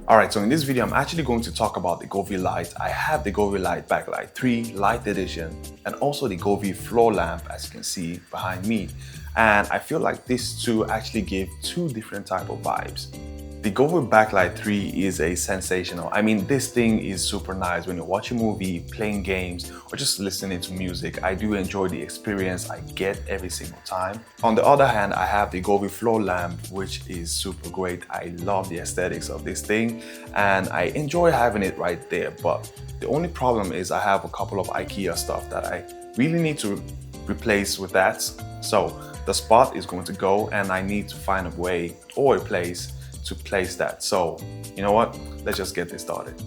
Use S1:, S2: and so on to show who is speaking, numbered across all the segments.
S1: Alright, so in this video, I'm actually going to talk about the Govee light. I have the Govee light backlight 3 light edition and also the Govee floor lamp, as you can see behind me. And I feel like these two actually give two different type of vibes. The Govee backlight 3 is a sensational. I mean, this thing is super nice when you're watching a movie, playing games, or just listening to music. I do enjoy the experience I get every single time. On the other hand, I have the Govee floor lamp, which is super great. I love the aesthetics of this thing and I enjoy having it right there. But the only problem is I have a couple of IKEA stuff that I really need to replace with that. So the spot is going to go and I need to find a way or a place to place that. So, you know what? Let's just get this started.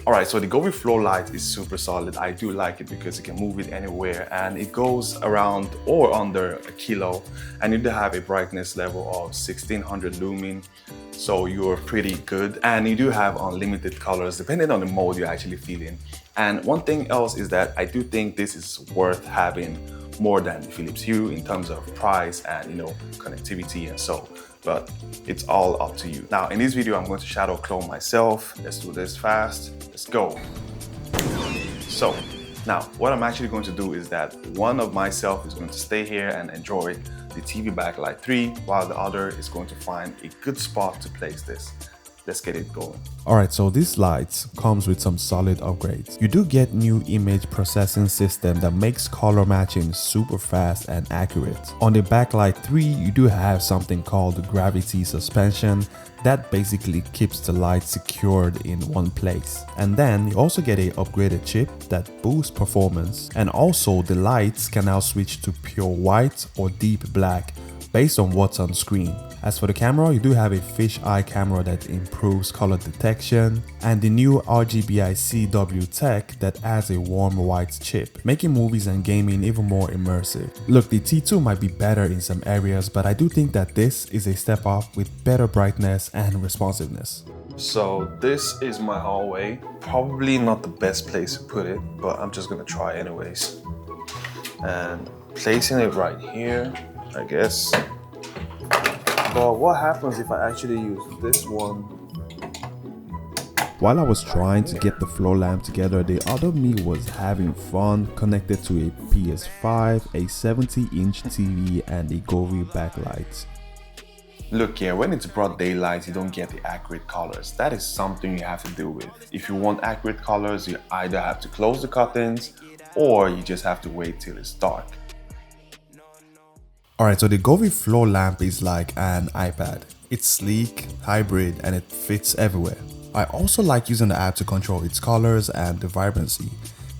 S1: Alright, so the Govee floor light is super solid. I do like it because you can move it anywhere and it goes around or under a kilo, and you do have a brightness level of 1600 lumen, so you're pretty good, and you do have unlimited colors depending on the mode you're actually feeling. And one thing else is that I do think this is worth having more than the Philips Hue in terms of price and, you know, connectivity and so, but it's all up to you. Now in this video I'm going to shadow clone myself. Let's do this fast. Let's go. So now what I'm actually going to do is that one of myself is going to stay here and enjoy the TvBacklight 3 while the other is going to find a good spot to place this. Let's get it going.
S2: Alright, so this light comes with some solid upgrades. You do get new image processing system that makes color matching super fast and accurate. On the backlight 3, you do have something called gravity suspension that basically keeps the light secured in one place. And then you also get a upgraded chip that boosts performance, and also the lights can now switch to pure white or deep black based on what's on screen. As for the camera, you do have a fisheye camera that improves color detection, and the new RGBI CW tech that adds a warm white chip, making movies and gaming even more immersive. Look, the T2 might be better in some areas, but I do think that this is a step up with better brightness and responsiveness.
S1: So this is my hallway. Probably not the best place to put it, but I'm just gonna try anyways. And placing it right here, I guess. But what happens if I actually use this one?
S2: While I was trying to get the floor lamp together, the other me was having fun connected to a PS5, a 70-inch TV, and a Govee backlight.
S1: Look here, when it's broad daylight, you don't get the accurate colors. That is something you have to deal with. If you want accurate colors, you either have to close the curtains or you just have to wait till it's dark.
S2: Alright, so the Govee floor lamp is like an iPad. It's sleek, hybrid, and it fits everywhere. I also like using the app to control its colors and the vibrancy.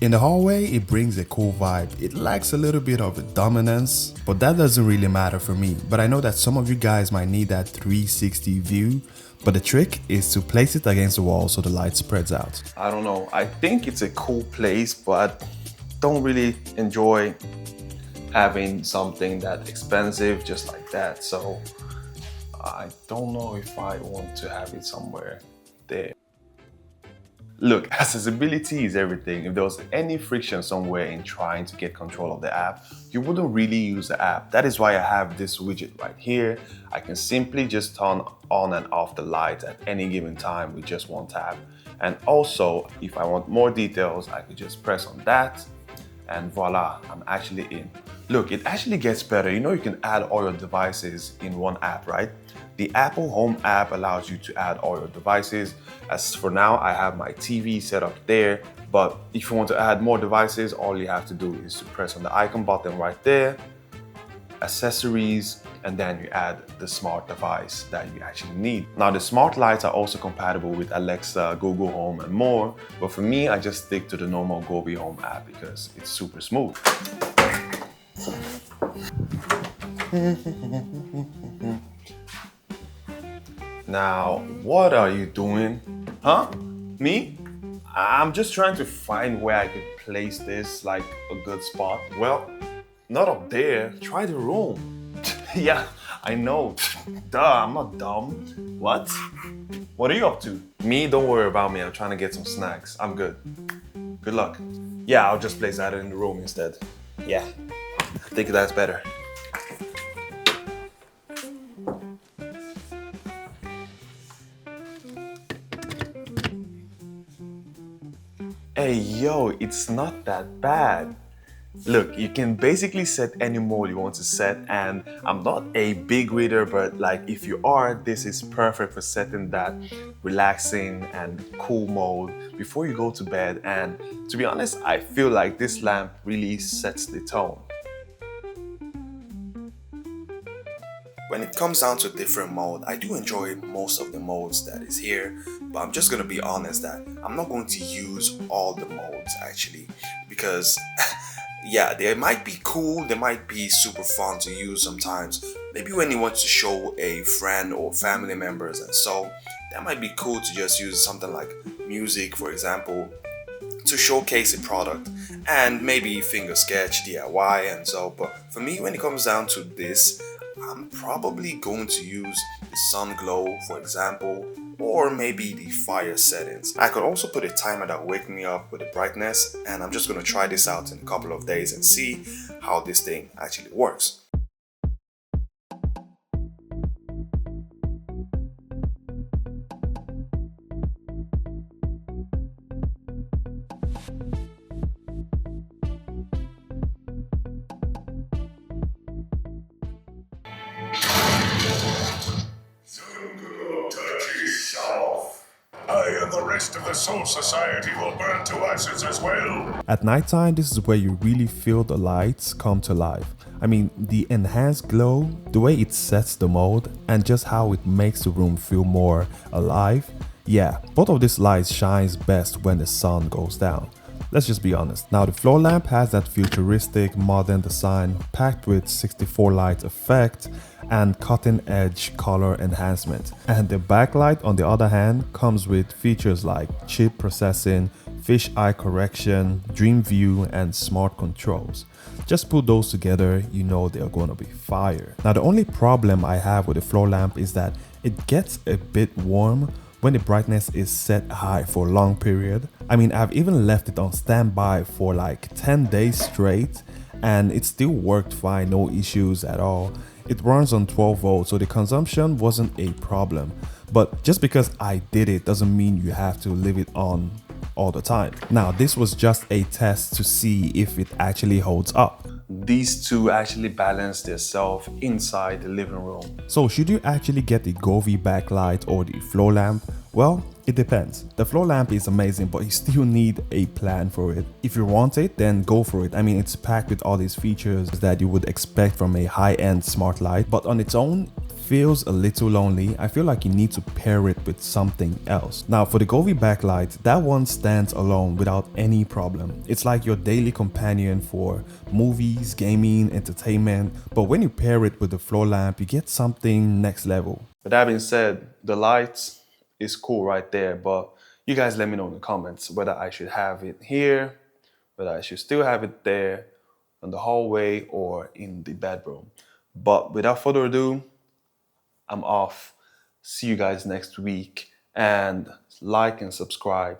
S2: In the hallway, it brings a cool vibe. It lacks a little bit of a dominance, but that doesn't really matter for me. But I know that some of you guys might need that 360 view, but the trick is to place it against the wall so the light spreads out.
S1: I don't know, I think it's a cool place, but don't really enjoy having something that expensive just like that, so I don't know if I want to have it somewhere there. Look, accessibility is everything. If there was any friction somewhere in trying to get control of the app, you wouldn't really use the app. That is why I have this widget right here. I can simply just turn on and off the light at any given time with just one tap. And also, if I want more details, I could just press on that and voila, I'm actually in. Look, it actually gets better. You know, you can add all your devices in one app, right? The Apple Home app allows you to add all your devices. As for now, I have my TV set up there, but if you want to add more devices, all you have to do is to press on the icon button right there, accessories, and then you add the smart device that you actually need. Now, the smart lights are also compatible with Alexa, Google Home, and more, but for me, I just stick to the normal Govee Home app because it's super smooth. Now, what are you doing? Huh? Me? I'm just trying to find where I could place this, like a good spot. Well, not up there. Try the room. Yeah, I know. Duh, I'm not dumb. What? What are you up to? Me, don't worry about me. I'm trying to get some snacks. I'm good. Good luck. Yeah, I'll just place that in the room instead. Yeah, I think that's better. Hey, yo, it's not that bad. Look, you can basically set any mode you want to set, and I'm not a big reader, but like if you are, this is perfect for setting that relaxing and cool mode before you go to bed. And to be honest, I feel like this lamp really sets the tone. When it comes down to different mode, I do enjoy most of the modes that is here, but I'm just gonna be honest that I'm not going to use all the modes actually, because yeah, they might be cool, they might be super fun to use sometimes. Maybe when you want to show a friend or family members, and so that might be cool to just use something like music, for example, to showcase a product, and maybe finger sketch, DIY, and so. But for me, when it comes down to this, I'm probably going to use the sun glow, for example, or maybe the fire settings. I could also put a timer that wake me up with the brightness, and I'm just going to try this out in a couple of days and see how this thing actually works.
S3: I and the rest of the Soul Society will burn to ashes as well.
S2: At nighttime, this is where you really feel the lights come to life. I mean, the enhanced glow, the way it sets the mode, and just how it makes the room feel more alive. Yeah, both of these lights shines best when the sun goes down. Let's just be honest. Now the floor lamp has that futuristic modern design packed with 64 light effect and cutting edge color enhancement. And the backlight on the other hand comes with features like chip processing, fish eye correction, dream view and smart controls. Just put those together, you know they're gonna be fire. Now the only problem I have with the floor lamp is that it gets a bit warm when the brightness is set high for a long period. I mean, I've even left it on standby for like 10 days straight and it still worked fine, no issues at all. It runs on 12 volts, so the consumption wasn't a problem. But just because I did it doesn't mean you have to leave it on all the time. Now, this was just a test to see if it actually holds up.
S1: These two actually balance themselves inside the living room.
S2: So should you actually get the Govee backlight or the floor lamp? Well, it depends. The floor lamp is amazing, but you still need a plan for it. If you want it, then go for it. I mean, it's packed with all these features that you would expect from a high-end smart light, but on its own, feels a little lonely. I feel like you need to pair it with something else. Now for the Govee backlight, that one stands alone without any problem. It's like your daily companion for movies, gaming, entertainment, but when you pair it with the floor lamp, you get something next level.
S1: With that being said, the lights is cool right there, but you guys let me know in the comments whether I should have it here, whether I should still have it there in the hallway or in the bedroom. But without further ado, I'm off. See you guys next week, and like and subscribe